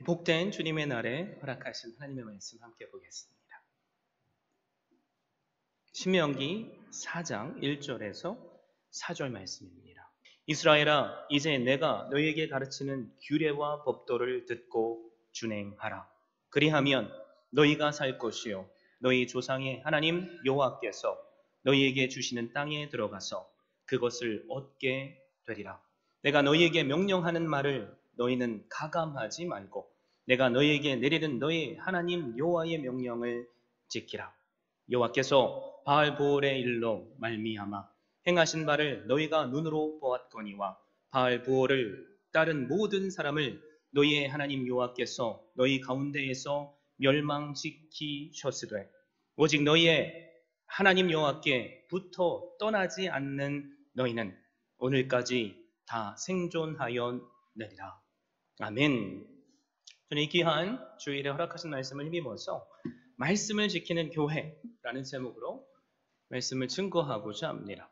복된 주님의 날에 허락하신 하나님의 말씀 함께 보겠습니다. 신명기 4장 1절에서 4절 말씀입니다. 이스라엘아, 이제 내가 너희에게 가르치는 규례와 법도를 듣고 준행하라. 그리하면 너희가 살 것이요 너희 조상의 하나님 여호와께서 너희에게 주시는 땅에 들어가서 그것을 얻게 되리라. 내가 너희에게 명령하는 말을 너희는 가감하지 말고 내가 너희에게 내리는 너희 하나님 여호와의 명령을 지키라. 여호와께서 바알보올의 일로 말미암아 행하신 바를 너희가 눈으로 보았거니와 바알보올을 따른 모든 사람을 너희의 하나님 여호와께서 너희 가운데에서 멸망시키셨으되 오직 너희의 하나님 여호와께 붙어 떠나지 않는 너희는 오늘까지 다 생존하였느니라. 아멘. 저는 이 귀한 주일에 허락하신 말씀을 힘입어서 말씀을 지키는 교회라는 제목으로 말씀을 증거하고자 합니다.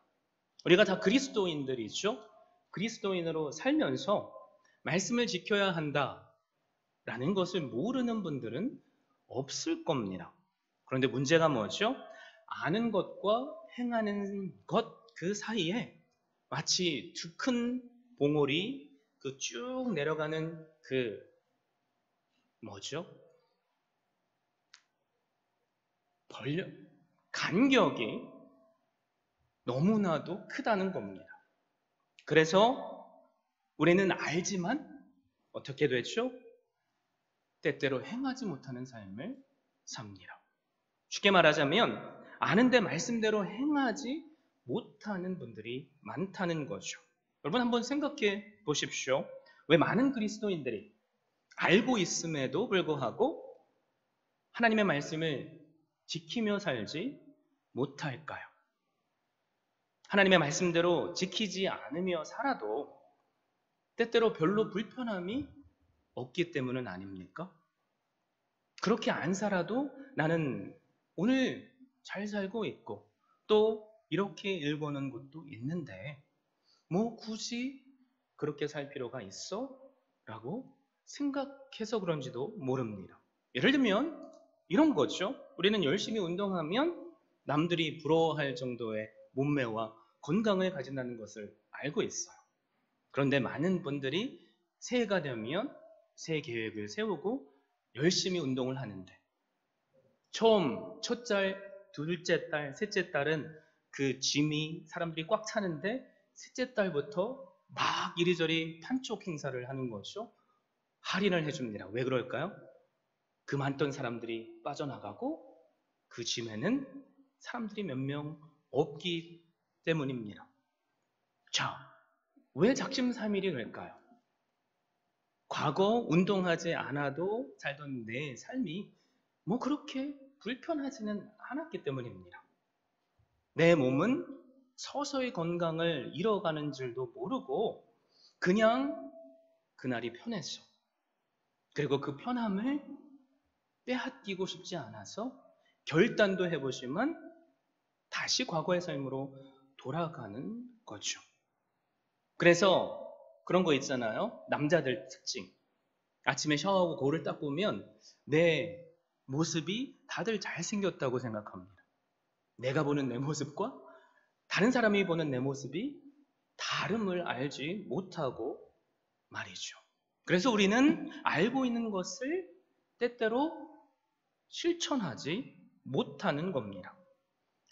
우리가 다 그리스도인들이죠. 그리스도인으로 살면서 말씀을 지켜야 한다라는 것을 모르는 분들은 없을 겁니다. 그런데 문제가 뭐죠? 아는 것과 행하는 것 그 사이에 마치 두 큰 봉우리 그 쭉 내려가는 그 뭐죠? 간격이 너무나도 크다는 겁니다. 그래서 우리는 알지만 어떻게 되죠? 때때로 행하지 못하는 삶을 삽니다. 쉽게 말하자면 아는데 말씀대로 행하지 못하는 분들이 많다는 거죠. 여러분 한번 생각해 보십시오. 왜 많은 그리스도인들이 알고 있음에도 불구하고 하나님의 말씀을 지키며 살지 못할까요? 하나님의 말씀대로 지키지 않으며 살아도 때때로 별로 불편함이 없기 때문은 아닙니까? 그렇게 안 살아도 나는 오늘 잘 살고 있고 또 이렇게 일궈는 것도 있는데 뭐 굳이 그렇게 살 필요가 있어? 라고 생각해서 그런지도 모릅니다. 예를 들면 이런 거죠. 우리는 열심히 운동하면 남들이 부러워할 정도의 몸매와 건강을 가진다는 것을 알고 있어요. 그런데 많은 분들이 새해가 되면 새해 계획을 세우고 열심히 운동을 하는데 처음 첫 달, 둘째 달, 셋째 달은 그 짐이 사람들이 꽉 차는데 셋째 달부터 막 이리저리 판촉 행사를 하는 거죠. 할인을 해줍니다. 왜 그럴까요? 그 많던 사람들이 빠져나가고 그 짐에는 사람들이 몇 명 없기 때문입니다. 자, 왜 작심삼일이 될까요? 과거 운동하지 않아도 살던 내 삶이 뭐 그렇게 불편하지는 않았기 때문입니다. 내 몸은 서서히 건강을 잃어가는 줄도 모르고 그냥 그날이 편해서 그리고 그 편함을 빼앗기고 싶지 않아서 결단도 해보지만 다시 과거의 삶으로 돌아가는 거죠. 그래서 그런 거 있잖아요. 남자들 특징. 아침에 샤워하고 거울을 딱 보면 내 모습이 다들 잘생겼다고 생각합니다. 내가 보는 내 모습과 다른 사람이 보는 내 모습이 다름을 알지 못하고 말이죠. 그래서 우리는 알고 있는 것을 때때로 실천하지 못하는 겁니다.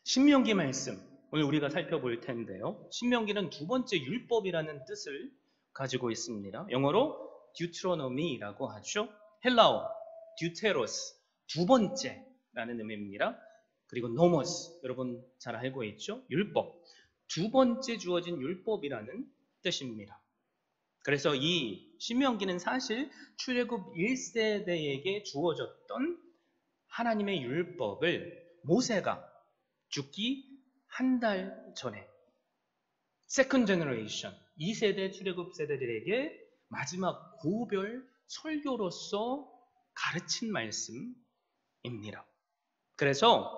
신명기 말씀 오늘 우리가 살펴볼 텐데요. 신명기는 두 번째 율법이라는 뜻을 가지고 있습니다. 영어로 Deuteronomy라고 하죠. 헬라어 Deuteros 두 번째라는 의미입니다. 그리고 nomos 여러분 잘 알고 있죠? 율법 두 번째 주어진 율법이라는 뜻입니다. 그래서 이 신명기는 사실 출애굽 1세대에게 주어졌던 하나님의 율법을 모세가 죽기 한 달 전에 세컨 제너레이션 2세대 출애굽 세대들에게 마지막 고별 설교로서 가르친 말씀입니다. 그래서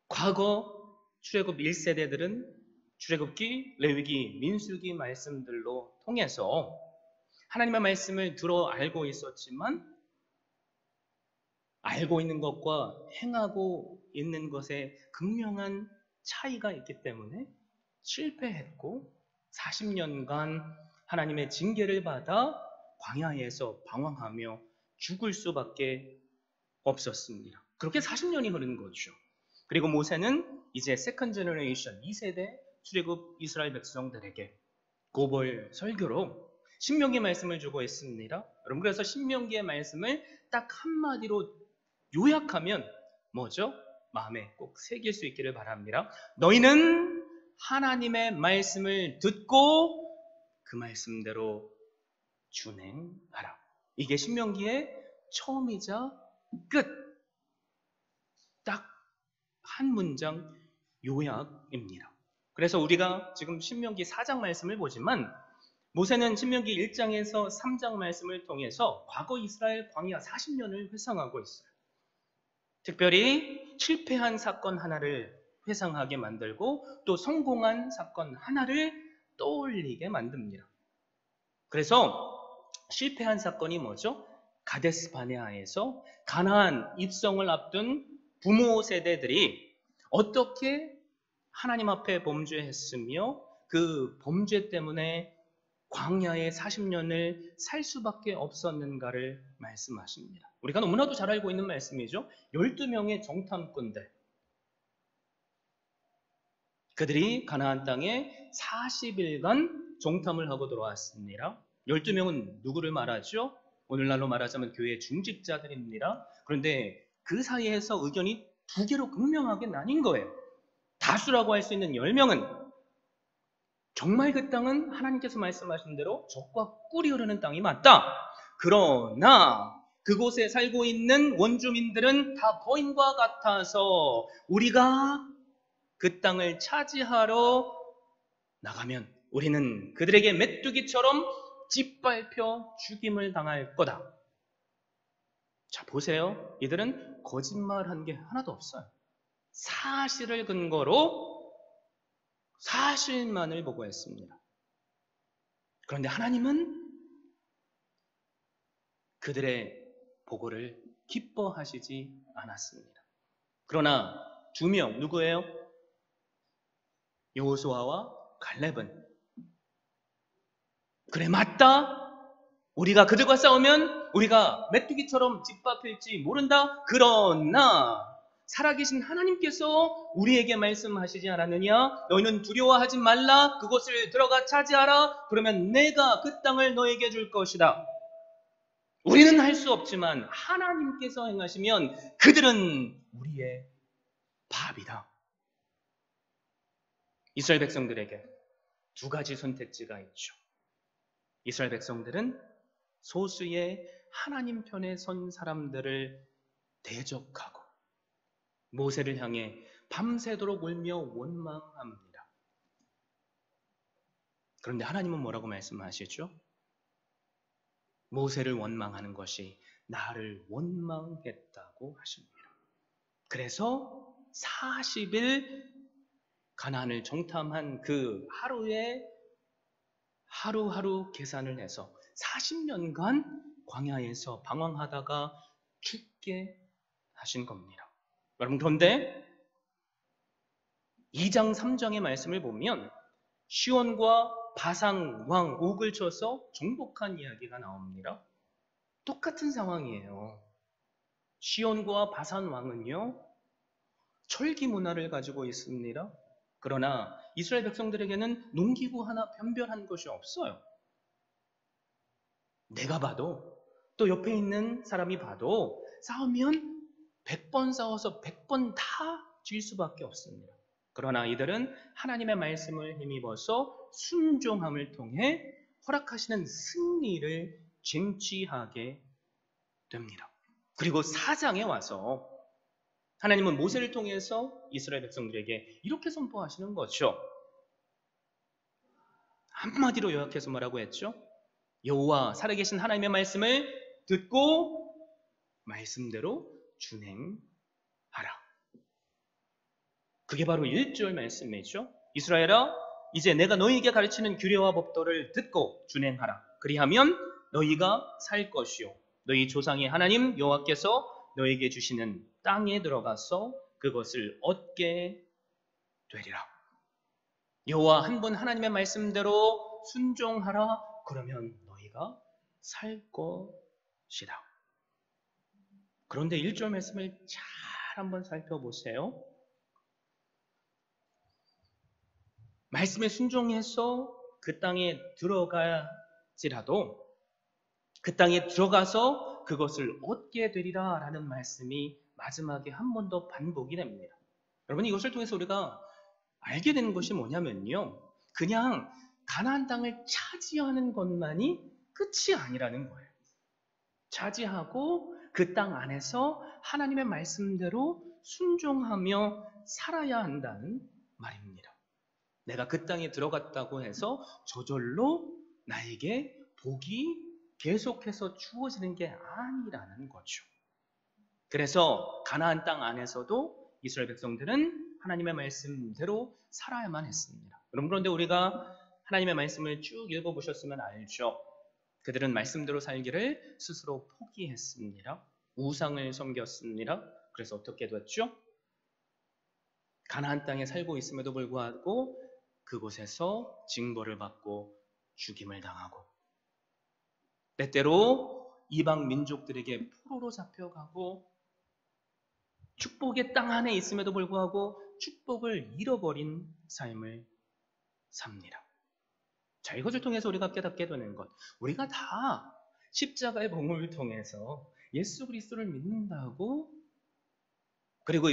과거 출애굽 1세대들은 출애굽기, 레위기, 민수기 말씀들로 통해서 하나님의 말씀을 들어 알고 있었지만 알고 있는 것과 행하고 있는 것에 극명한 차이가 있기 때문에 실패했고 40년간 하나님의 징계를 받아 광야에서 방황하며 죽을 수밖에 없었습니다. 그렇게 40년이 흐른 거죠. 그리고 모세는 이제 세컨 제너레이션 2세대 출애굽 이스라엘 백성들에게 고벌 설교로 신명기 말씀을 주고 있습니다. 여러분, 그래서 신명기의 말씀을 딱 한마디로 요약하면 뭐죠? 마음에 꼭 새길 수 있기를 바랍니다. 너희는 하나님의 말씀을 듣고 그 말씀대로 준행하라. 이게 신명기의 처음이자 끝. 딱 한 문장 요약입니다. 그래서 우리가 지금 신명기 4장 말씀을 보지만 모세는 신명기 1장에서 3장 말씀을 통해서 과거 이스라엘 광야 40년을 회상하고 있어요. 특별히 실패한 사건 하나를 회상하게 만들고 또 성공한 사건 하나를 떠올리게 만듭니다. 그래서 실패한 사건이 뭐죠? 가데스 바네아에서 가나안 입성을 앞둔 부모 세대들이 어떻게 하나님 앞에 범죄했으며 그 범죄 때문에 광야의 40년을 살 수밖에 없었는가를 말씀하십니다. 우리가 너무나도 잘 알고 있는 말씀이죠. 12명의 정탐꾼들, 그들이 가나안 땅에 40일간 정탐을 하고 돌아왔습니다. 12명은 누구를 말하죠? 오늘날로 말하자면 교회 중직자들입니다. 그런데 그 사이에서 의견이 두 개로 극명하게 나뉜 거예요. 다수라고 할 수 있는 10명은 정말 그 땅은 하나님께서 말씀하신 대로 젖과 꿀이 흐르는 땅이 맞다. 그러나 그곳에 살고 있는 원주민들은 다 거인과 같아서 우리가 그 땅을 차지하러 나가면 우리는 그들에게 메뚜기처럼 짓밟혀 죽임을 당할 거다. 자, 보세요. 이들은 거짓말한 게 하나도 없어요. 사실을 근거로 사실만을 보고했습니다. 그런데 하나님은 그들의 보고를 기뻐하시지 않았습니다. 그러나 두 명, 누구예요? 여호수아와 갈렙은 그래, 맞다. 우리가 그들과 싸우면 우리가 메뚜기처럼 짓밟힐지 모른다. 그러나 살아계신 하나님께서 우리에게 말씀하시지 않았느냐? 너희는 두려워하지 말라. 그곳을 들어가 차지하라. 그러면 내가 그 땅을 너에게 줄 것이다. 우리는 할 수 없지만 하나님께서 행하시면 그들은 우리의 밥이다. 이스라엘 백성들에게 두 가지 선택지가 있죠. 이스라엘 백성들은 소수의 하나님 편에 선 사람들을 대적하고 모세를 향해 밤새도록 울며 원망합니다. 그런데 하나님은 뭐라고 말씀하시죠? 모세를 원망하는 것이 나를 원망했다고 하십니다. 그래서 40일 가나안을 정탐한 그 하루에 하루하루 계산을 해서 40년간 광야에서 방황하다가 죽게 하신 겁니다. 여러분, 그런데 2장 3장의 말씀을 보면 시온과 바산 왕 옥을 쳐서 정복한 이야기가 나옵니다. 똑같은 상황이에요. 시온과 바산 왕은요, 철기 문화를 가지고 있습니다. 그러나 이스라엘 백성들에게는 농기구 하나 변별한 것이 없어요. 내가 봐도 또 옆에 있는 사람이 봐도 싸우면 100번 싸워서 100번 다 질 수밖에 없습니다. 그러나 이들은 하나님의 말씀을 힘입어서 순종함을 통해 허락하시는 승리를 쟁취하게 됩니다. 그리고 4장에 와서 하나님은 모세를 통해서 이스라엘 백성들에게 이렇게 선포하시는 거죠. 한마디로 요약해서 뭐라고 했죠? 여호와 살아계신 하나님의 말씀을 듣고 말씀대로 준행하라. 그게 바로 1절 말씀이죠. 이스라엘아, 이제 내가 너희에게 가르치는 규례와 법도를 듣고 준행하라. 그리하면 너희가 살 것이요 너희 조상의 하나님 여호와께서 너희에게 주시는 땅에 들어가서 그것을 얻게 되리라. 여호와 한 분 하나님의 말씀대로 순종하라. 그러면 너희가 살 것이다. 그런데 1절 말씀을 잘 한번 살펴보세요. 말씀에 순종해서 그 땅에 들어가지라도 그 땅에 들어가서 그것을 얻게 되리라 라는 말씀이 마지막에 한 번 더 반복이 됩니다. 여러분, 이것을 통해서 우리가 알게 되는 것이 뭐냐면요, 그냥 가나안 땅을 차지하는 것만이 끝이 아니라는 거예요. 차지하고 그 땅 안에서 하나님의 말씀대로 순종하며 살아야 한다는 말입니다. 내가 그 땅에 들어갔다고 해서 저절로 나에게 복이 계속해서 주어지는 게 아니라는 거죠. 그래서 가나안 땅 안에서도 이스라엘 백성들은 하나님의 말씀대로 살아야만 했습니다. 여러분, 그런데 우리가 하나님의 말씀을 쭉 읽어보셨으면 알죠. 그들은 말씀대로 살기를 스스로 포기했습니다. 우상을 섬겼습니다. 그래서 어떻게 됐죠? 가나안 땅에 살고 있음에도 불구하고 그곳에서 징벌을 받고 죽임을 당하고 때때로 이방 민족들에게 포로로 잡혀가고 축복의 땅 안에 있음에도 불구하고 축복을 잃어버린 삶을 삽니다. 자, 이것을 통해서 우리가 깨닫게 되는 것, 우리가 다 십자가의 봉헌을 통해서 예수 그리스도를 믿는다고, 그리고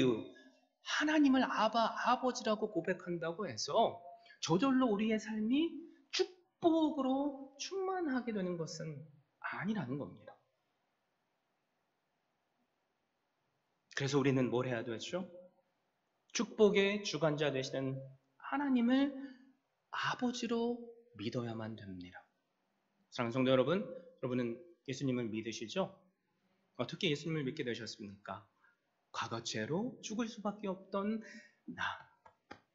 하나님을 아버지라고 고백한다고 해서 저절로 우리의 삶이 축복으로 충만하게 되는 것은 아니라는 겁니다. 그래서 우리는 뭘 해야 되죠? 축복의 주관자 되시는 하나님을 아버지로 믿어야만 됩니다. 사랑하는 성도 여러분, 여러분은 예수님을 믿으시죠? 어떻게 예수님을 믿게 되셨습니까? 과거죄로 죽을 수밖에 없던 나,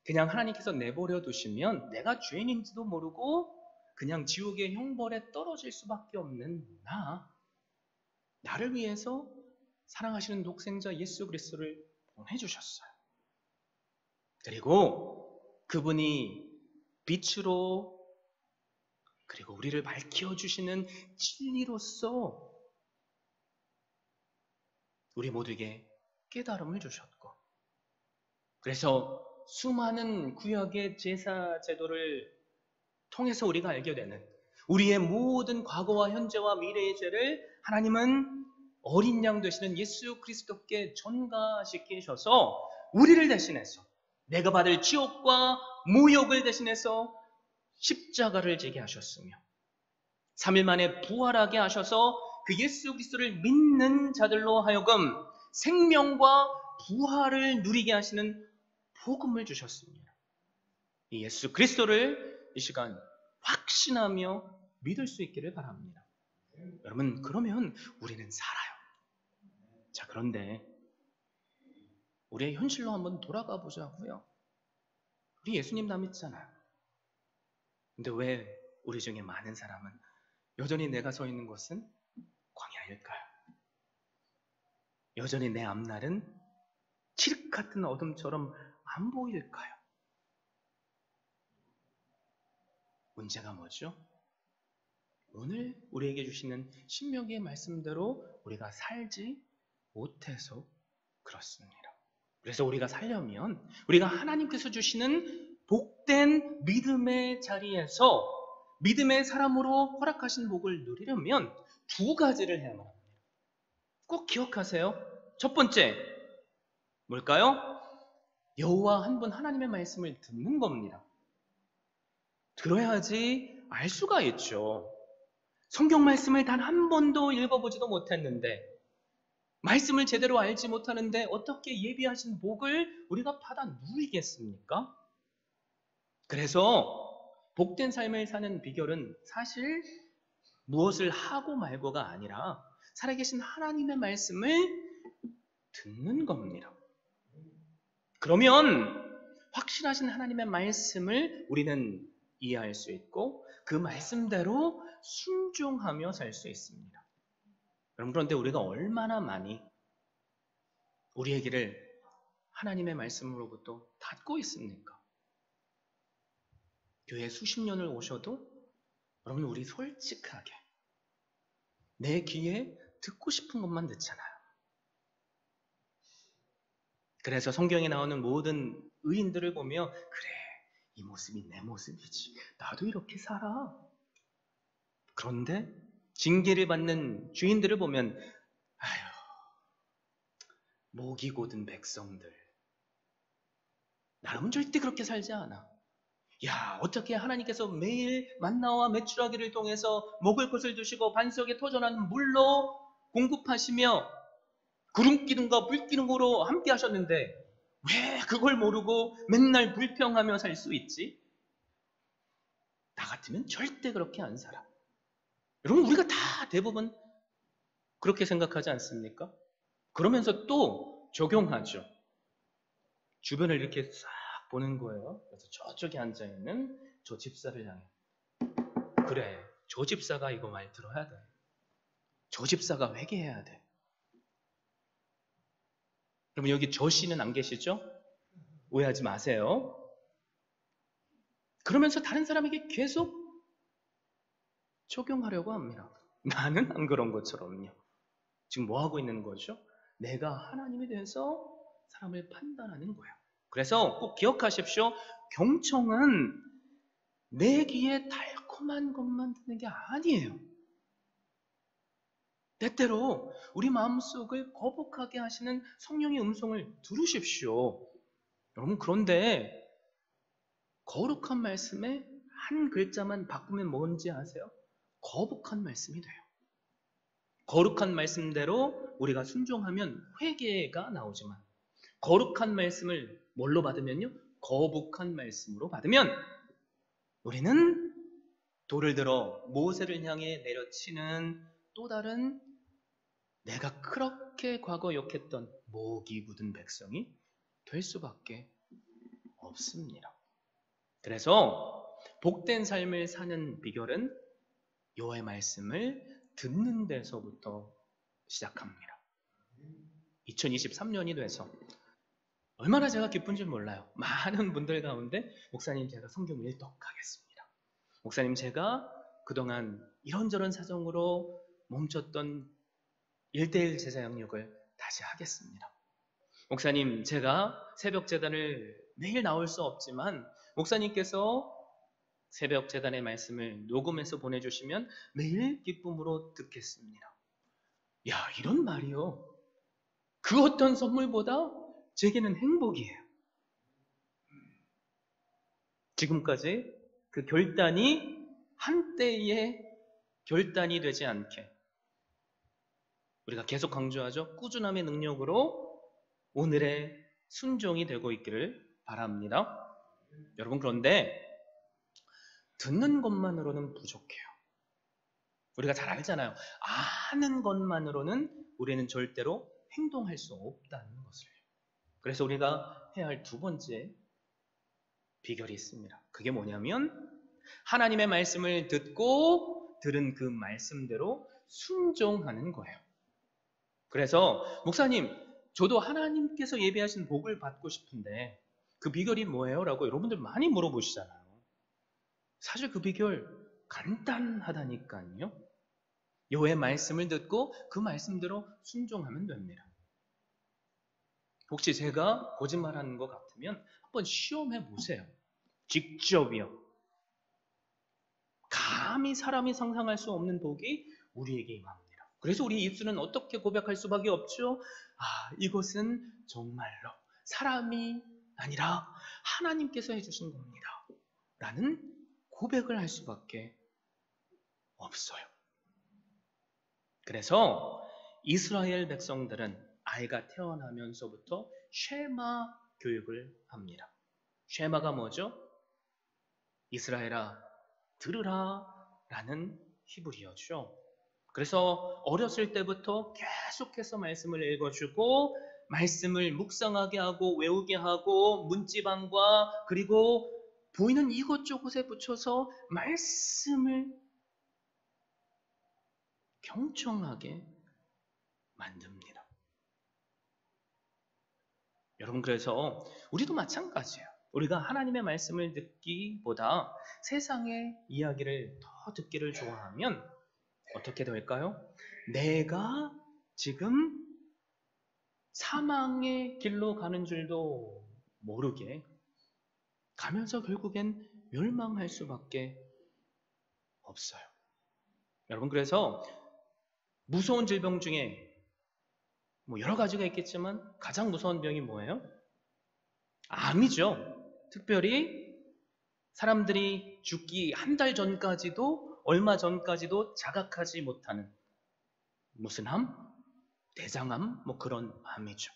그냥 하나님께서 내버려 두시면 내가 죄인인지도 모르고 그냥 지옥의 형벌에 떨어질 수밖에 없는 나를 위해서 사랑하시는 독생자 예수 그리스도를 보내주셨어요. 그리고 그분이 빛으로, 그리고 우리를 밝혀주시는 진리로서 우리 모두에게 깨달음을 주셨고, 그래서 수많은 구약의 제사 제도를 통해서 우리가 알게 되는 우리의 모든 과거와 현재와 미래의 죄를 하나님은 어린 양 되시는 예수 그리스도께 전가시키셔서 우리를 대신해서, 내가 받을 지옥과 모욕을 대신해서 십자가를 지게 하셨으며 3일 만에 부활하게 하셔서 그 예수 그리스도를 믿는 자들로 하여금 생명과 부활을 누리게 하시는 복음을 주셨습니다. 이 예수 그리스도를 이 시간 확신하며 믿을 수 있기를 바랍니다. 여러분, 그러면 우리는 살아요. 자, 그런데 우리의 현실로 한번 돌아가 보자고요. 우리 예수님 다 믿잖아요. 근데 왜 우리 중에 많은 사람은 여전히 내가 서 있는 곳은 광야일까요? 여전히 내 앞날은 칠흑 같은 어둠처럼 안 보일까요? 문제가 뭐죠? 오늘 우리에게 주시는 신명기의 말씀대로 우리가 살지 못해서 그렇습니다. 그래서 우리가 살려면, 우리가 하나님께서 주시는 복된 믿음의 자리에서 믿음의 사람으로 허락하신 복을 누리려면 두 가지를 해야만 합니다. 꼭 기억하세요. 첫 번째, 뭘까요? 여호와 한 분 하나님의 말씀을 듣는 겁니다. 들어야지 알 수가 있죠. 성경 말씀을 단 한 번도 읽어보지도 못했는데, 말씀을 제대로 알지 못하는데 어떻게 예비하신 복을 우리가 받아 누리겠습니까? 그래서 복된 삶을 사는 비결은 사실 무엇을 하고 말고가 아니라 살아계신 하나님의 말씀을 듣는 겁니다. 그러면 확실하신 하나님의 말씀을 우리는 이해할 수 있고 그 말씀대로 순종하며 살 수 있습니다. 여러분, 그런데 우리가 얼마나 많이 우리의 길을 하나님의 말씀으로부터 닫고 있습니까? 교회 수십 년을 오셔도 여러분, 우리 솔직하게 내 귀에 듣고 싶은 것만 듣잖아요. 그래서 성경에 나오는 모든 의인들을 보며 그래, 이 모습이 내 모습이지, 나도 이렇게 살아. 그런데 징계를 받는 주인들을 보면 아휴, 목이 곧은 백성들, 나라면 절대 그렇게 살지 않아. 야, 어떻게 하나님께서 매일 만나와 메추라기를 통해서 먹을 것을 주시고 반석에 터져나는 물로 공급하시며 구름 기둥과 불 기둥으로 함께 하셨는데 왜 그걸 모르고 맨날 불평하며 살 수 있지? 나 같으면 절대 그렇게 안 살아. 여러분, 우리가 다 대부분 그렇게 생각하지 않습니까? 그러면서 또 적용하죠. 주변을 이렇게 싹 보는 거예요. 그래서 저쪽에 앉아있는 저 집사를 향해 그래, 저 집사가 이거 말 들어야 돼. 저 집사가 회개해야 돼. 그러면 여기 저 씨는 안 계시죠? 오해하지 마세요. 그러면서 다른 사람에게 계속 적용하려고 합니다. 나는 안 그런 것처럼요. 지금 뭐 하고 있는 거죠? 내가 하나님에 대해서 사람을 판단하는 거야. 그래서 꼭 기억하십시오. 경청은 내 귀에 달콤한 것만 듣는 게 아니에요. 때때로 우리 마음속을 거북하게 하시는 성령의 음성을 들으십시오. 여러분, 그런데 거룩한 말씀에 한 글자만 바꾸면 뭔지 아세요? 거북한 말씀이 돼요. 거룩한 말씀대로 우리가 순종하면 회개가 나오지만 거룩한 말씀을 뭘로 받으면요? 거북한 말씀으로 받으면 우리는 돌을 들어 모세를 향해 내려치는 또 다른 내가 그렇게 과거 욕했던 목이 굳은 백성이 될 수밖에 없습니다. 그래서 복된 삶을 사는 비결은 여호와의 말씀을 듣는 데서부터 시작합니다. 2023년이 돼서 얼마나 제가 기쁜지 몰라요. 많은 분들 가운데 목사님, 제가 성경 일독하겠습니다. 목사님, 제가 그동안 이런저런 사정으로 멈췄던 1:1 제자 양육을 다시 하겠습니다. 목사님, 제가 새벽 재단을 매일 나올 수 없지만 목사님께서 새벽 재단의 말씀을 녹음해서 보내주시면 매일 기쁨으로 듣겠습니다. 야, 이런 말이요. 그 어떤 선물보다 제게는 행복이에요. 지금까지 그 결단이 한때의 결단이 되지 않게 우리가 계속 강조하죠. 꾸준함의 능력으로 오늘의 순종이 되고 있기를 바랍니다. 여러분, 그런데 듣는 것만으로는 부족해요. 우리가 잘 알잖아요. 아는 것만으로는 우리는 절대로 행동할 수 없다는 것을. 그래서 우리가 해야 할 두 번째 비결이 있습니다. 그게 뭐냐면 하나님의 말씀을 듣고 들은 그 말씀대로 순종하는 거예요. 그래서 목사님, 저도 하나님께서 예비하신 복을 받고 싶은데 그 비결이 뭐예요? 라고 여러분들 많이 물어보시잖아요. 사실 그 비결 간단하다니까요. 여호와의 말씀을 듣고 그 말씀대로 순종하면 됩니다. 혹시 제가 거짓말하는 것 같으면 한번 시험해 보세요. 직접이요. 감히 사람이 상상할 수 없는 복이 우리에게 임합니다. 그래서 우리 입술은 어떻게 고백할 수밖에 없죠? 이것은 정말로 사람이 아니라 하나님께서 해주신 겁니다. 라는 고백을 할 수밖에 없어요. 그래서 이스라엘 백성들은 아이가 태어나면서부터 쉐마 교육을 합니다. 쉐마가 뭐죠? 이스라엘아, 들으라 라는 히브리어죠. 그래서 어렸을 때부터 계속해서 말씀을 읽어주고 말씀을 묵상하게 하고 외우게 하고 문지방과 그리고 보이는 이곳저곳에 붙여서 말씀을 경청하게 만듭니다. 여러분, 그래서 우리도 마찬가지예요. 우리가 하나님의 말씀을 듣기보다 세상의 이야기를 더 듣기를 좋아하면 어떻게 될까요? 내가 지금 사망의 길로 가는 줄도 모르게 가면서 결국엔 멸망할 수밖에 없어요. 여러분, 그래서 무서운 질병 중에 여러 가지가 있겠지만 가장 무서운 병이 뭐예요? 암이죠. 특별히 사람들이 죽기 한 달 전까지도, 얼마 전까지도 자각하지 못하는 무슨 암? 대장암? 그런 암이죠.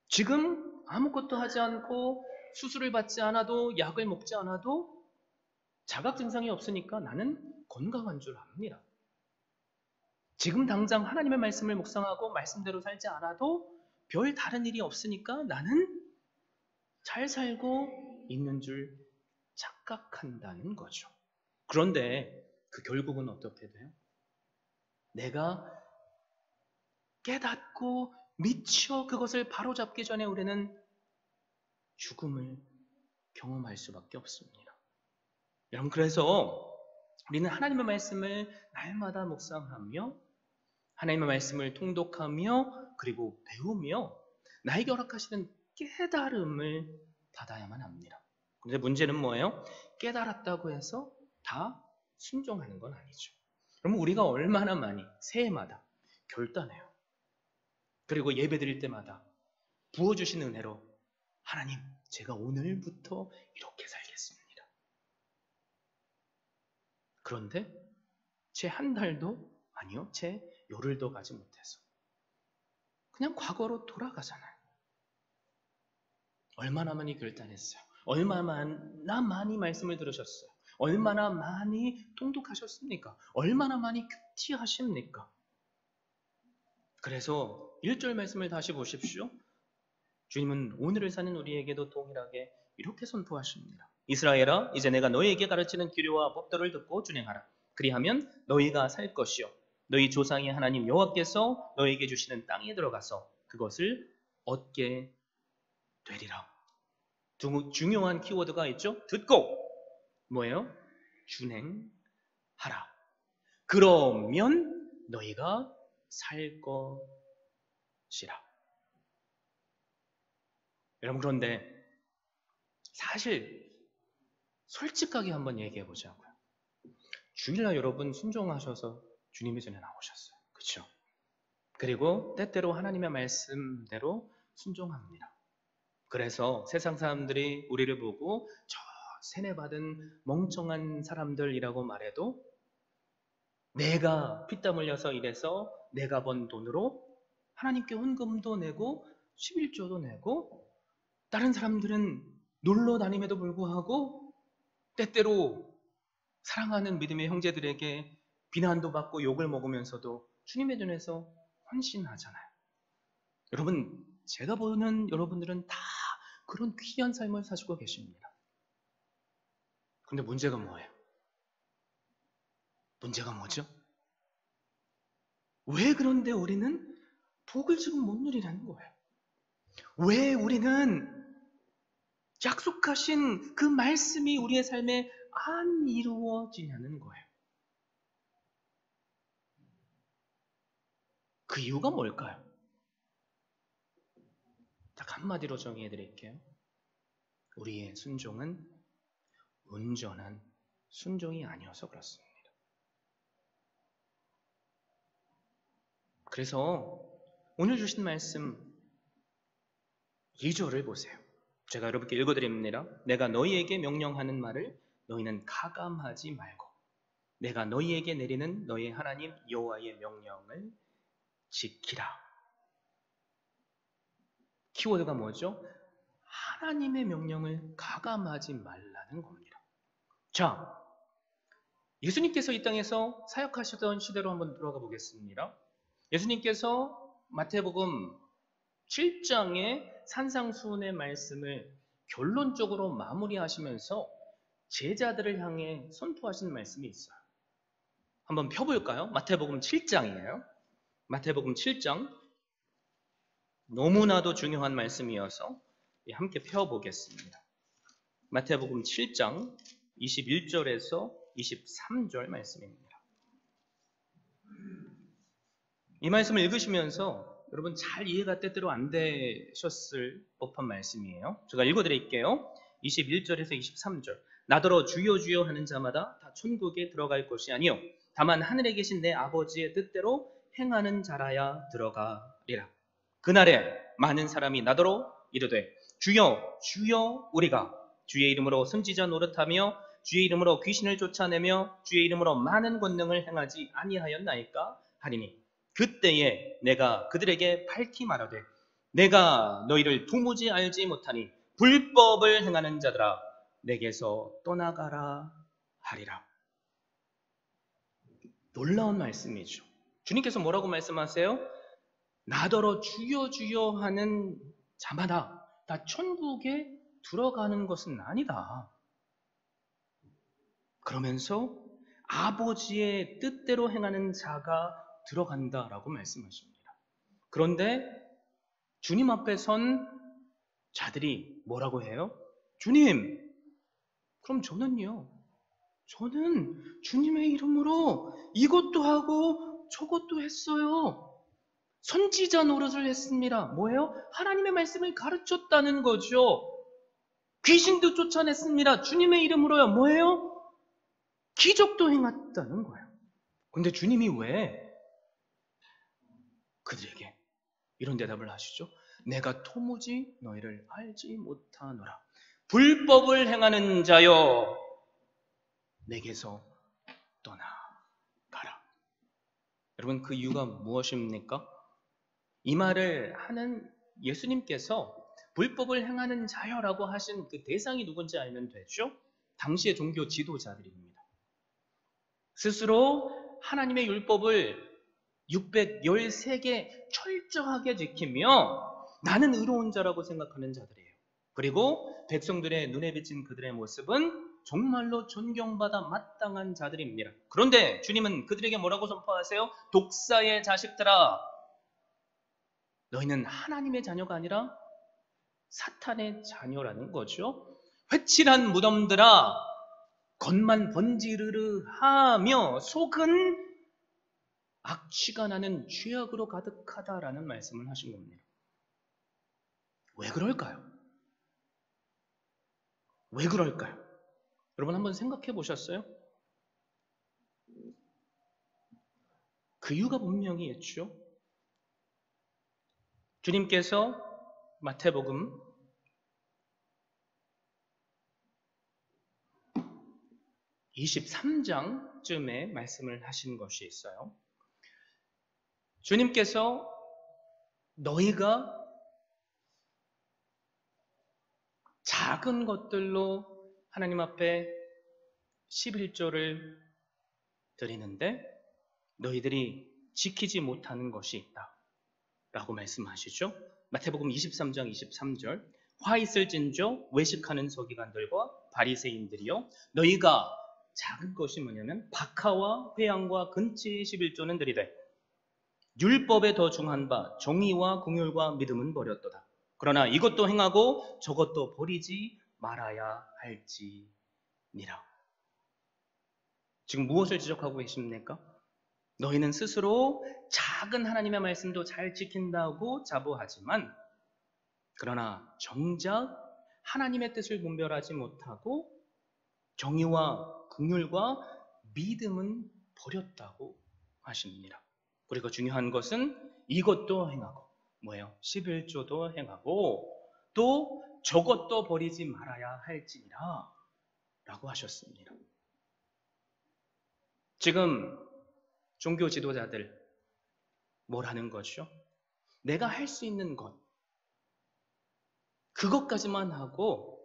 지금 아무것도 하지 않고 수술을 받지 않아도, 약을 먹지 않아도 자각 증상이 없으니까 나는 건강한 줄 압니다. 지금 당장 하나님의 말씀을 묵상하고 말씀대로 살지 않아도 별 다른 일이 없으니까 나는 잘 살고 있는 줄 착각한다는 거죠. 그런데 그 결국은 어떻게 돼요? 내가 깨닫고 미처 그것을 바로잡기 전에 우리는 죽음을 경험할 수밖에 없습니다. 여러분, 그래서 우리는 하나님의 말씀을 날마다 묵상하며 하나님의 말씀을 통독하며 그리고 배우며 나에게 허락하시는 깨달음을 받아야만 합니다. 그런데 문제는 뭐예요? 깨달았다고 해서 다 순종하는 건 아니죠. 그러면 우리가 얼마나 많이 새해마다 결단해요. 그리고 예배 드릴 때마다 부어주신 은혜로 하나님, 제가 오늘부터 이렇게 살겠습니다. 그런데 채 한 달도 아니요, 채 열흘도 가지 못해서 그냥 과거로 돌아가잖아요. 얼마나 많이 결단했어요. 얼마나 많이 말씀을 들으셨어요. 얼마나 많이 통독하셨습니까? 얼마나 많이 큐티하십니까? 그래서 1절 말씀을 다시 보십시오. 주님은 오늘을 사는 우리에게도 동일하게 이렇게 선포하십니다. 이스라엘아, 이제 내가 너희에게 가르치는 규례와 법도를 듣고 준행하라. 그리하면 너희가 살 것이요 너희 조상의 하나님 여호와께서 너희에게 주시는 땅에 들어가서 그것을 얻게 되리라. 중요한 키워드가 있죠. 듣고 뭐예요? 준행하라. 그러면 너희가 살 것이라. 여러분, 그런데 사실 솔직하게 한번 얘기해 보자고요. 주일날 여러분 순종하셔서 주님의 전에 나오셨어요. 그렇죠? 그리고 때때로 하나님의 말씀대로 순종합니다. 그래서 세상 사람들이 우리를 보고 저 세뇌받은 멍청한 사람들이라고 말해도 내가 피땀 흘려서 일해서 내가 번 돈으로 하나님께 헌금도 내고 11조도 내고 다른 사람들은 놀러 다님에도 불구하고 때때로 사랑하는 믿음의 형제들에게 비난도 받고 욕을 먹으면서도 주님의 눈에서 헌신하잖아요. 여러분, 제가 보는 여러분들은 다 그런 귀한 삶을 사시고 계십니다. 그런데 문제가 뭐예요? 문제가 뭐죠? 왜 그런데 우리는 복을 지금 못 누리라는 거예요? 왜 우리는 약속하신 그 말씀이 우리의 삶에 안 이루어지냐는 거예요. 그 이유가 뭘까요? 딱 한마디로 정의해 드릴게요. 우리의 순종은 온전한 순종이 아니어서 그렇습니다. 그래서 오늘 주신 말씀 2절을 보세요. 제가 여러분께 읽어드립니다. 내가 너희에게 명령하는 말을 너희는 가감하지 말고 내가 너희에게 내리는 너희 하나님 여호와의 명령을 지키라. 키워드가 뭐죠? 하나님의 명령을 가감하지 말라는 겁니다. 자, 예수님께서 이 땅에서 사역하시던 시대로 한번 돌아가 보겠습니다. 예수님께서 마태복음 7장의 산상수훈의 말씀을 결론적으로 마무리하시면서 제자들을 향해 선포하신 말씀이 있어요. 한번 펴볼까요? 마태복음 7장이에요. 마태복음 7장. 너무나도 중요한 말씀이어서 함께 펴보겠습니다. 마태복음 7장 21절에서 23절 말씀입니다. 이 말씀을 읽으시면서 여러분 잘 이해가 때때로 안 되셨을 법한 말씀이에요. 제가 읽어드릴게요. 21절에서 23절. 나더러 주여 주여 하는 자마다 다 천국에 들어갈 것이 아니요 다만 하늘에 계신 내 아버지의 뜻대로 행하는 자라야 들어가리라. 그날에 많은 사람이 나더러 이르되 주여 주여 우리가 주의 이름으로 선지자 노릇하며 주의 이름으로 귀신을 쫓아내며 주의 이름으로 많은 권능을 행하지 아니하였나이까 하리니 그때에 내가 그들에게 밝히 말하되 내가 너희를 도무지 알지 못하니 불법을 행하는 자들아 내게서 떠나가라 하리라. 놀라운 말씀이죠. 주님께서 뭐라고 말씀하세요? 나더러 주여 주여 하는 자마다 다 천국에 들어가는 것은 아니다. 그러면서 아버지의 뜻대로 행하는 자가 들어간다라고 말씀하십니다. 그런데 주님 앞에 선 자들이 뭐라고 해요? 주님, 그럼 저는요? 저는 주님의 이름으로 이것도 하고 저것도 했어요. 선지자 노릇을 했습니다. 뭐예요? 하나님의 말씀을 가르쳤다는 거죠. 귀신도 쫓아냈습니다. 주님의 이름으로요. 뭐예요? 기적도 행했다는 거예요. 근데 주님이 왜 그들에게 이런 대답을 하시죠? 내가 도무지 너희를 알지 못하노라. 불법을 행하는 자여 내게서 떠나가라. 여러분 그 이유가 무엇입니까? 이 말을 하는 예수님께서 불법을 행하는 자여라고 하신 그 대상이 누군지 알면 되죠? 당시의 종교 지도자들입니다. 스스로 하나님의 율법을 613개 철저하게 지키며 나는 의로운 자라고 생각하는 자들이에요. 그리고 백성들의 눈에 비친 그들의 모습은 정말로 존경받아 마땅한 자들입니다. 그런데 주님은 그들에게 뭐라고 선포하세요? 독사의 자식들아, 너희는 하나님의 자녀가 아니라 사탄의 자녀라는 거죠. 회칠한 무덤들아, 겉만 번지르르 하며 속은 악취가 나는 죄악으로 가득하다라는 말씀을 하신 겁니다. 왜 그럴까요? 왜 그럴까요? 여러분 한번 생각해 보셨어요? 그 이유가 분명히 있죠. 주님께서 마태복음 23장쯤에 말씀을 하신 것이 있어요. 주님께서 너희가 작은 것들로 하나님 앞에 11조를 드리는데 너희들이 지키지 못하는 것이 있다 라고 말씀하시죠. 마태복음 23장 23절. 화 있을진저 외식하는 서기관들과 바리새인들이여, 너희가 작은 것이 뭐냐면 박하와 회양과 근치의 11조는 드리되 율법에 더 중한 바 정의와 긍휼과 믿음은 버렸도다. 그러나 이것도 행하고 저것도 버리지 말아야 할지니라. 지금 무엇을 지적하고 계십니까? 너희는 스스로 작은 하나님의 말씀도 잘 지킨다고 자부하지만 그러나 정작 하나님의 뜻을 분별하지 못하고 정의와 긍휼과 믿음은 버렸다고 하십니다. 그리고 중요한 것은 이것도 행하고 뭐예요? 11조도 행하고 또 저것도 버리지 말아야 할지니라 라고 하셨습니다. 지금 종교 지도자들 뭘 하는 거죠? 내가 할 수 있는 것 그것까지만 하고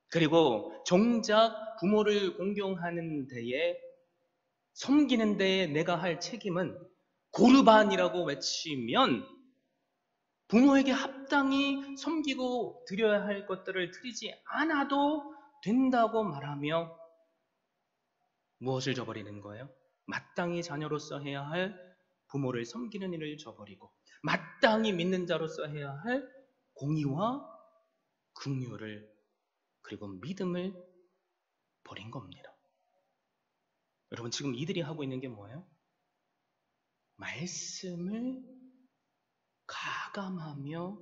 그리고 정작 부모를 공경하는 데에 섬기는 데에 내가 할 책임은 고르반이라고 외치면 부모에게 합당히 섬기고 드려야 할 것들을 드리지 않아도 된다고 말하며 무엇을 저버리는 거예요? 마땅히 자녀로서 해야 할 부모를 섬기는 일을 저버리고 마땅히 믿는 자로서 해야 할 공의와 긍휼을 그리고 믿음을 버린 겁니다. 여러분 지금 이들이 하고 있는 게 뭐예요? 말씀을 가감하며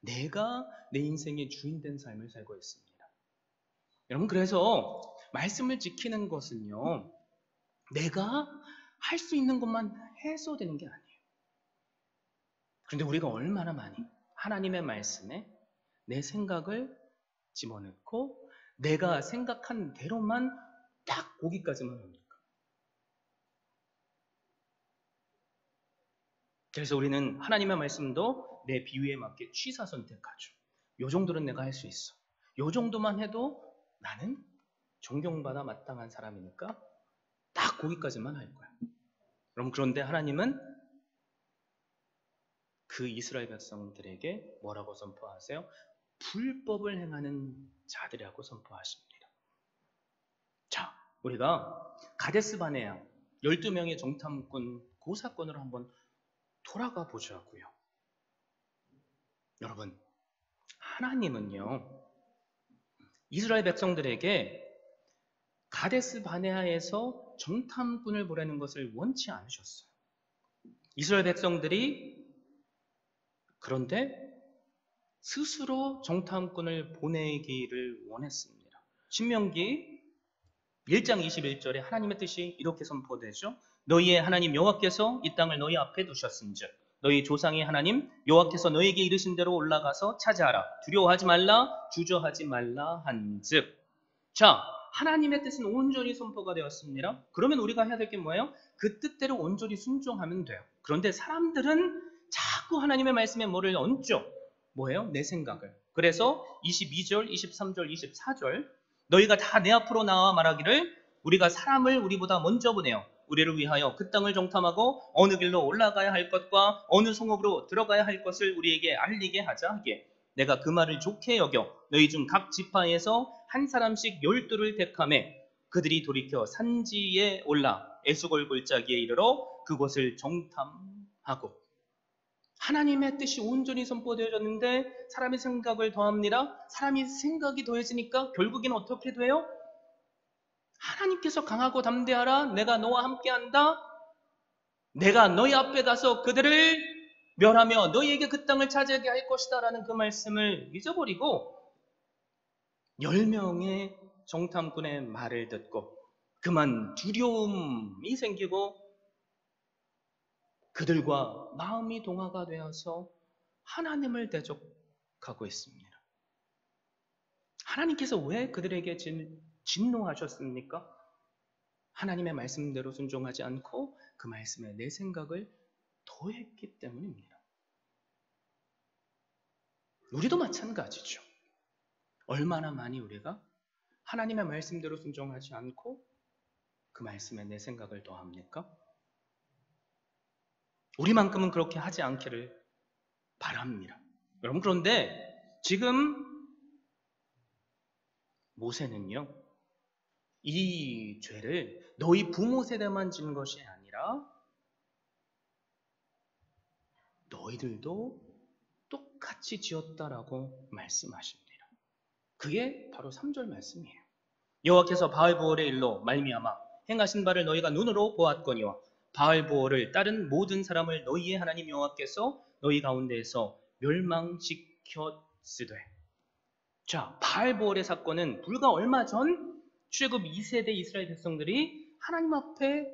내가 내 인생의 주인 된 삶을 살고 있습니다. 여러분 그래서 말씀을 지키는 것은요, 내가 할 수 있는 것만 해서 되는 게 아니에요. 그런데 우리가 얼마나 많이 하나님의 말씀에 내 생각을 집어넣고 내가 생각한 대로만 딱 거기까지만 합니까? 그래서 우리는 하나님의 말씀도 내 비위에 맞게 취사 선택하죠. 요 정도는 내가 할 수 있어. 요 정도만 해도 나는 존경받아 마땅한 사람이니까 딱 거기까지만 할 거야. 그럼 그런데 하나님은 그 이스라엘 백성들에게 뭐라고 선포하세요? 불법을 행하는 자들이라고 선포하십니다. 자, 우리가 가데스 바네아 12명의 정탐꾼 그 사건으로 한번 돌아가 보자고요. 여러분, 하나님은요, 이스라엘 백성들에게 가데스 바네아에서 정탐꾼을 보내는 것을 원치 않으셨어요. 이스라엘 백성들이 그런데 스스로 정탐꾼을 보내기를 원했습니다. 신명기 1장 21절에 하나님의 뜻이 이렇게 선포되죠. 너희의 하나님 여호와께서 이 땅을 너희 앞에 두셨은즉 너희 조상의 하나님 여호와께서 너희에게 이르신 대로 올라가서 차지하라. 두려워하지 말라, 주저하지 말라 한즉. 자, 하나님의 뜻은 온전히 선포가 되었습니다. 그러면 우리가 해야 될 게 뭐예요? 그 뜻대로 온전히 순종하면 돼요. 그런데 사람들은 자꾸 하나님의 말씀에 뭐를 얹죠? 뭐예요? 내 생각을. 그래서 22절, 23절, 24절 너희가 다 내 앞으로 나와 말하기를 우리가 사람을 우리보다 먼저 보내어 우리를 위하여 그 땅을 정탐하고 어느 길로 올라가야 할 것과 어느 성읍으로 들어가야 할 것을 우리에게 알리게 하자 하기에 내가 그 말을 좋게 여겨 너희 중 각 지파에서 한 사람씩 12를 택하매 그들이 돌이켜 산지에 올라 에수골 골짜기에 이르러 그곳을 정탐하고. 하나님의 뜻이 온전히 선포되어졌는데 사람의 생각을 더합니다. 사람이 생각이 더해지니까 결국에는 어떻게 돼요? 하나님께서 강하고 담대하라. 내가 너와 함께한다. 내가 너희 앞에 가서 그들을 멸하며 너희에게 그 땅을 차지하게 할 것이다 라는 그 말씀을 잊어버리고 10명의 정탐꾼의 말을 듣고 그만 두려움이 생기고 그들과 마음이 동화가 되어서 하나님을 대적하고 있습니다. 하나님께서 왜 그들에게 진노하셨습니까? 하나님의 말씀대로 순종하지 않고 그 말씀에 내 생각을 더했기 때문입니다. 우리도 마찬가지죠. 얼마나 많이 우리가 하나님의 말씀대로 순종하지 않고 그 말씀에 내 생각을 더합니까? 우리만큼은 그렇게 하지 않기를 바랍니다. 여러분, 그런데 지금 모세는요, 이 죄를 너희 부모 세대만 지은 것이 아니라 너희들도 똑같이 지었다라고 말씀하십니다. 그게 바로 3절 말씀이에요. 여호와께서 바알보올의 일로 말미암아 행하신 바를 너희가 눈으로 보았거니와 바알보올을 따른 모든 사람을 너희의 하나님 여호와께서 너희 가운데에서 멸망시켰으되. 자, 바알보올의 사건은 불과 얼마 전 출애굽 2세대 이스라엘 백성들이 하나님 앞에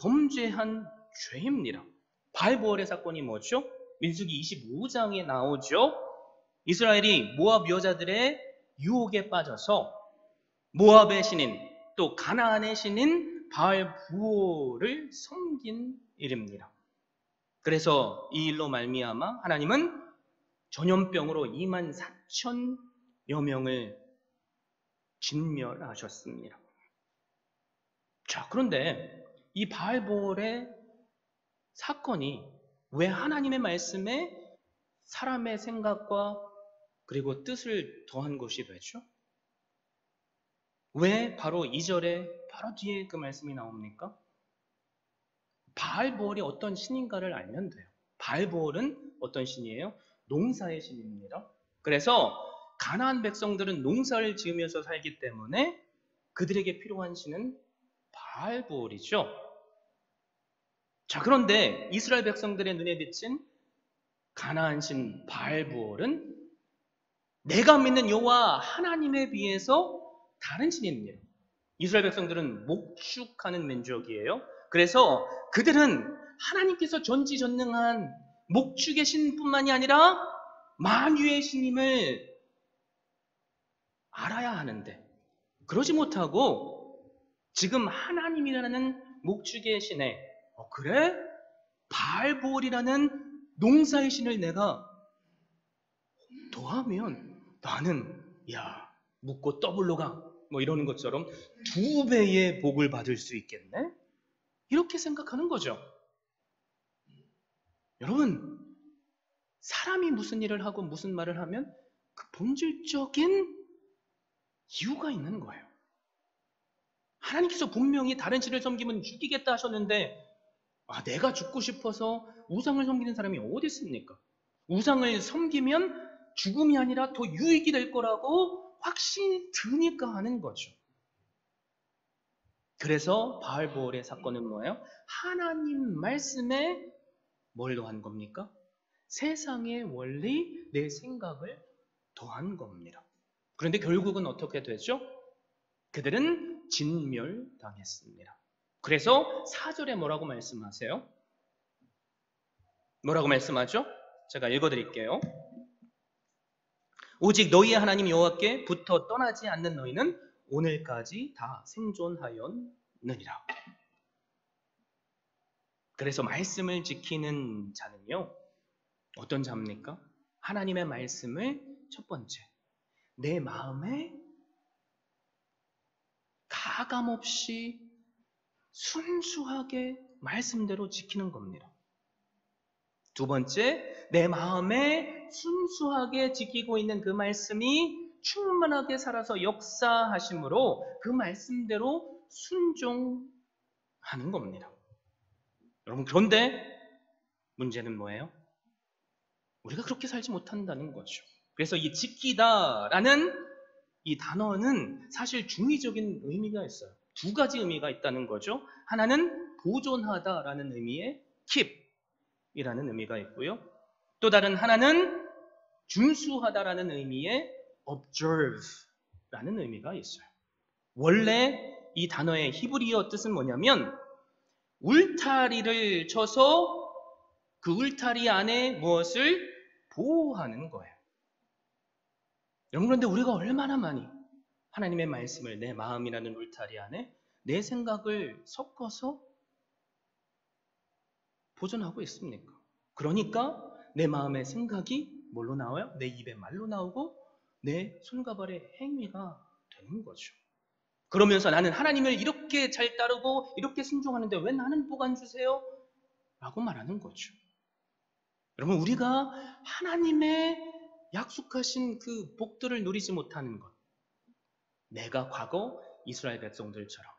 범죄한 죄입니다. 바알보올의 사건이 뭐죠? 민수기 25장에 나오죠. 이스라엘이 모압 여자들의 유혹에 빠져서 모압의 신인 또 가나안의 신인 바알부올을 섬긴 일입니다. 그래서 이 일로 말미암아 하나님은 전염병으로 24,000여 명을 진멸하셨습니다. 자, 그런데 이 바알보올의 사건이 왜 하나님의 말씀에 사람의 생각과 그리고 뜻을 더한 것이 되죠? 왜 바로 2절에 바로 뒤에 그 말씀이 나옵니까? 바알보올이 어떤 신인가를 알면 돼요. 바알보올은 어떤 신이에요? 농사의 신입니다. 그래서 가나안 백성들은 농사를 지으면서 살기 때문에 그들에게 필요한 신은 바알보올이죠. 자, 그런데 이스라엘 백성들의 눈에 비친 가나안 신 바알보올은 내가 믿는 여호와 하나님에 비해서 다른 신입니다. 이스라엘 백성들은 목축하는 민족이에요. 그래서 그들은 하나님께서 전지전능한 목축의 신뿐만이 아니라 만유의 신임을 알아야 하는데 그러지 못하고 지금 하나님이라는 목축의 신에 그래? 바알보올이라는 농사의 신을 내가 더하면 나는 묻고 더블로 가 뭐 이러는 것처럼 2배의 복을 받을 수 있겠네? 이렇게 생각하는 거죠. 여러분, 사람이 무슨 일을 하고 무슨 말을 하면 그 본질적인 이유가 있는 거예요. 하나님께서 분명히 다른 신을 섬기면 죽이겠다 하셨는데 내가 죽고 싶어서 우상을 섬기는 사람이 어디 있습니까? 우상을 섬기면 죽음이 아니라 더 유익이 될 거라고 확신이 드니까 하는 거죠. 그래서 바알보올의 사건은 뭐예요? 하나님 말씀에 뭘 더한 겁니까? 세상의 원리, 내 생각을 더한 겁니다. 그런데 결국은 어떻게 되죠? 그들은 진멸당했습니다. 그래서 4절에 뭐라고 말씀하세요? 뭐라고 말씀하죠? 제가 읽어드릴게요. 오직 너희의 하나님 여호와께 붙어 떠나지 않는 너희는 오늘까지 다 생존하였느니라. 그래서 말씀을 지키는 자는요, 어떤 자입니까? 하나님의 말씀을 첫 번째, 내 마음에 가감없이 순수하게 말씀대로 지키는 겁니다. 두 번째, 내 마음에 순수하게 지키고 있는 그 말씀이 충만하게 살아서 역사하심으로 그 말씀대로 순종하는 겁니다. 여러분, 그런데 문제는 뭐예요? 우리가 그렇게 살지 못한다는 거죠. 그래서 이 지키다라는 이 단어는 사실 중의적인 의미가 있어요. 두 가지 의미가 있다는 거죠. 하나는 보존하다라는 의미의 keep이라는 의미가 있고요. 또 다른 하나는 준수하다라는 의미의 observe라는 의미가 있어요. 원래 이 단어의 히브리어 뜻은 뭐냐면 울타리를 쳐서 그 울타리 안에 무엇을 보호하는 거예요. 여러분, 그런데 우리가 얼마나 많이 하나님의 말씀을 내 마음이라는 울타리 안에 내 생각을 섞어서 보존하고 있습니까? 그러니까 내 마음의 생각이 뭘로 나와요? 내 입의 말로 나오고 내 손과 발의 행위가 되는 거죠. 그러면서 나는 하나님을 이렇게 잘 따르고 이렇게 순종하는데 왜 나는 복 안 주세요? 라고 말하는 거죠. 여러분, 우리가 하나님의 약속하신 그 복들을 누리지 못하는 것, 내가 과거 이스라엘 백성들처럼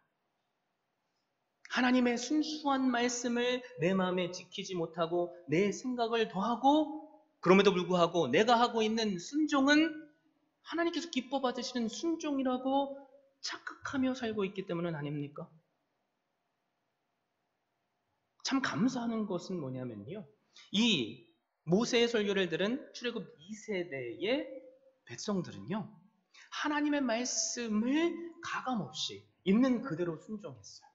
하나님의 순수한 말씀을 내 마음에 지키지 못하고 내 생각을 더하고 그럼에도 불구하고 내가 하고 있는 순종은 하나님께서 기뻐 받으시는 순종이라고 착각하며 살고 있기 때문은 아닙니까? 참 감사하는 것은 뭐냐면요, 이 모세의 설교를 들은 출애굽 2세대의 백성들은요, 하나님의 말씀을 가감없이 있는 그대로 순종했어요.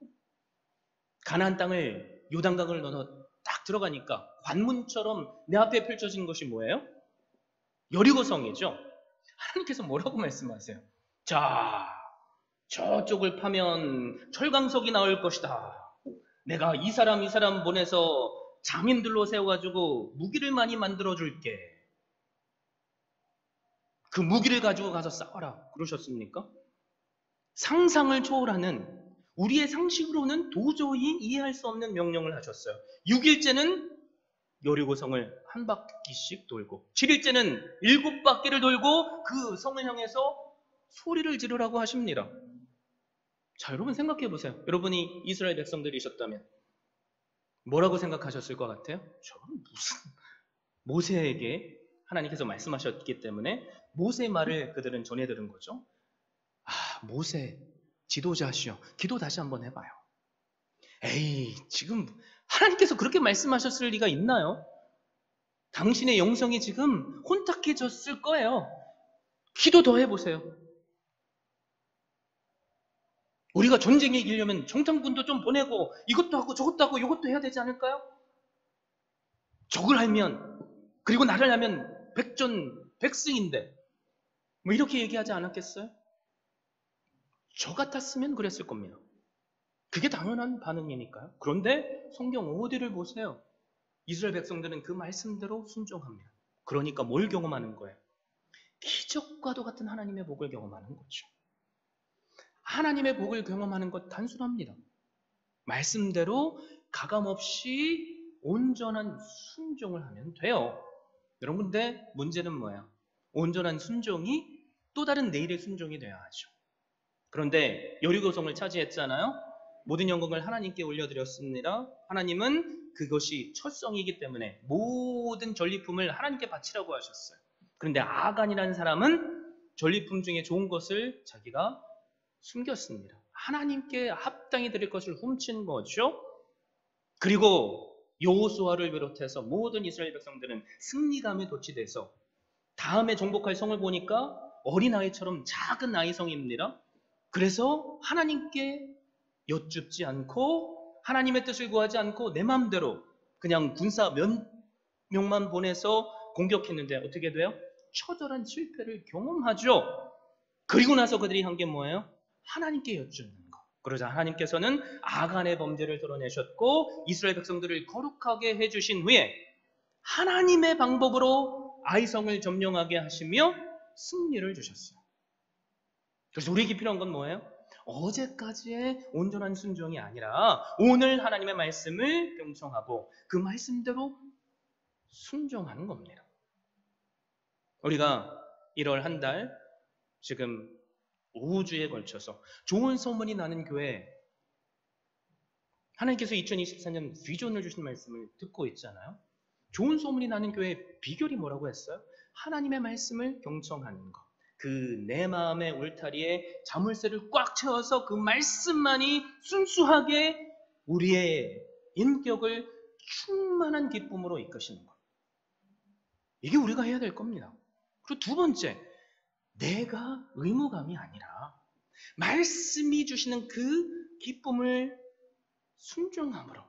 가나안 땅을 요단강을 넘어 딱 들어가니까 관문처럼 내 앞에 펼쳐진 것이 뭐예요? 여리고성이죠. 하나님께서 뭐라고 말씀하세요? 자, 저쪽을 파면 철강석이 나올 것이다. 내가 이 사람 보내서 장인들로 세워가지고 무기를 많이 만들어줄게. 그 무기를 가지고 가서 싸워라. 그러셨습니까? 상상을 초월하는, 우리의 상식으로는 도저히 이해할 수 없는 명령을 하셨어요. 6일째는 여리고성을 한 바퀴씩 돌고 7일째는 7바퀴를 돌고 그 성을 향해서 소리를 지르라고 하십니다. 자, 여러분 생각해 보세요. 여러분이 이스라엘 백성들이셨다면 뭐라고 생각하셨을 것 같아요? 저는 무슨 모세에게 하나님께서 말씀하셨기 때문에 모세의 말을 그들은 전해 들은 거죠. 아, 모세 지도자시여, 기도 다시 한번 해봐요. 에이, 지금 하나님께서 그렇게 말씀하셨을 리가 있나요? 당신의 영성이 지금 혼탁해졌을 거예요. 기도 더 해보세요. 우리가 전쟁에 이기려면 정탐군도 좀 보내고 이것도 하고 저것도 하고 이것도 해야 되지 않을까요? 적을 알면, 그리고 나를 알면 백전백승인데 뭐 이렇게 얘기하지 않았겠어요? 저 같았으면 그랬을 겁니다. 그게 당연한 반응이니까요. 그런데 성경 어디를 보세요. 이스라엘 백성들은 그 말씀대로 순종합니다. 그러니까 뭘 경험하는 거예요? 기적과도 같은 하나님의 복을 경험하는 거죠. 하나님의 복을 경험하는 것 단순합니다. 말씀대로 가감없이 온전한 순종을 하면 돼요. 여러분, 근데 문제는 뭐예요? 온전한 순종이 또 다른 내일의 순종이 되어야 하죠. 그런데 여리고성을 차지했잖아요. 모든 영광을 하나님께 올려드렸습니다. 하나님은 그것이 첫성이기 때문에 모든 전리품을 하나님께 바치라고 하셨어요. 그런데 아간이라는 사람은 전리품 중에 좋은 것을 자기가 숨겼습니다. 하나님께 합당히 드릴 것을 훔친 거죠. 그리고 여호수아를 비롯해서 모든 이스라엘 백성들은 승리감에 도취돼서 다음에 정복할 성을 보니까 어린아이처럼 작은 아이성입니다. 그래서 하나님께 여쭙지 않고 하나님의 뜻을 구하지 않고 내 마음대로 그냥 군사 몇 명만 보내서 공격했는데 어떻게 돼요? 처절한 실패를 경험하죠. 그리고 나서 그들이 한 게 뭐예요? 하나님께 여쭙는 거. 그러자 하나님께서는 아간의 범죄를 드러내셨고 이스라엘 백성들을 거룩하게 해주신 후에 하나님의 방법으로 아이성을 점령하게 하시며 승리를 주셨어요. 그래서 우리에게 필요한 건 뭐예요? 어제까지의 온전한 순종이 아니라 오늘 하나님의 말씀을 경청하고 그 말씀대로 순종하는 겁니다. 우리가 1월 한 달 지금 5주에 걸쳐서 좋은 소문이 나는 교회, 하나님께서 2024년 비전을 주신 말씀을 듣고 있잖아요. 좋은 소문이 나는 교회의 비결이 뭐라고 했어요? 하나님의 말씀을 경청하는 것. 그 내 마음의 울타리에 자물쇠를 꽉 채워서 그 말씀만이 순수하게 우리의 인격을 충만한 기쁨으로 이끄시는 것. 이게 우리가 해야 될 겁니다. 그리고 두 번째, 내가 의무감이 아니라 말씀이 주시는 그 기쁨을 순종함으로.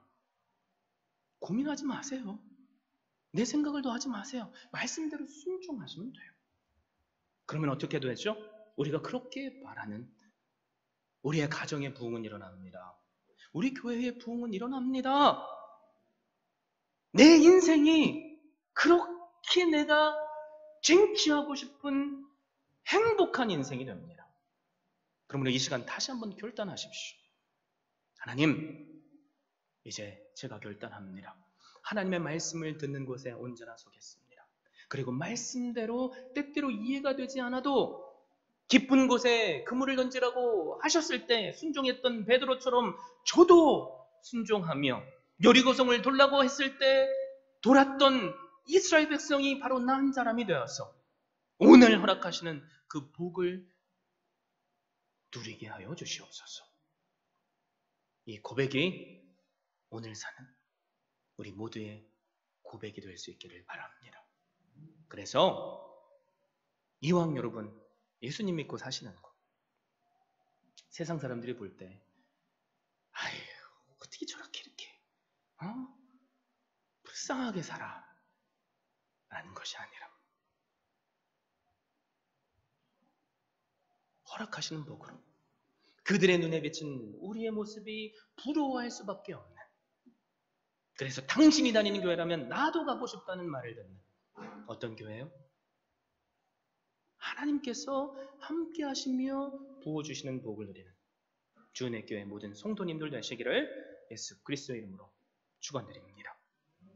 고민하지 마세요. 내 생각을 더하지 마세요. 말씀대로 순종하시면 돼요. 그러면 어떻게 되죠? 우리가 그렇게 바라는 우리의 가정의 부흥은 일어납니다. 우리 교회의 부흥은 일어납니다. 내 인생이 그렇게 내가 쟁취하고 싶은 행복한 인생이 됩니다. 그러므로 이 시간 다시 한번 결단하십시오. 하나님, 이제 제가 결단합니다. 하나님의 말씀을 듣는 곳에 언제나 서겠습니다. 그리고 말씀대로 때때로 이해가 되지 않아도 깊은 곳에 그물을 던지라고 하셨을 때 순종했던 베드로처럼 저도 순종하며 여리고성을 돌라고 했을 때 돌았던 이스라엘 백성이 바로 나 한 사람이 되어서 오늘 허락하시는 그 복을 누리게 하여 주시옵소서. 이 고백이 오늘 사는 우리 모두의 고백이 될 수 있기를 바랍니다. 그래서 이왕 여러분 예수님 믿고 사시는 거, 세상 사람들이 볼 때 아유 어떻게 저렇게 이렇게 불쌍하게 살아 라는 것이 아니라 허락하시는 복으로 그들의 눈에 비친 우리의 모습이 부러워할 수밖에 없는, 그래서 당신이 다니는 교회라면 나도 가고 싶다는 말을 듣는 어떤 교회요? 하나님께서 함께 하시며 부어주시는 복을 누리는 주은혜 교회 모든 성도님들 되시기를 예수 그리스도의 이름으로 축원드립니다.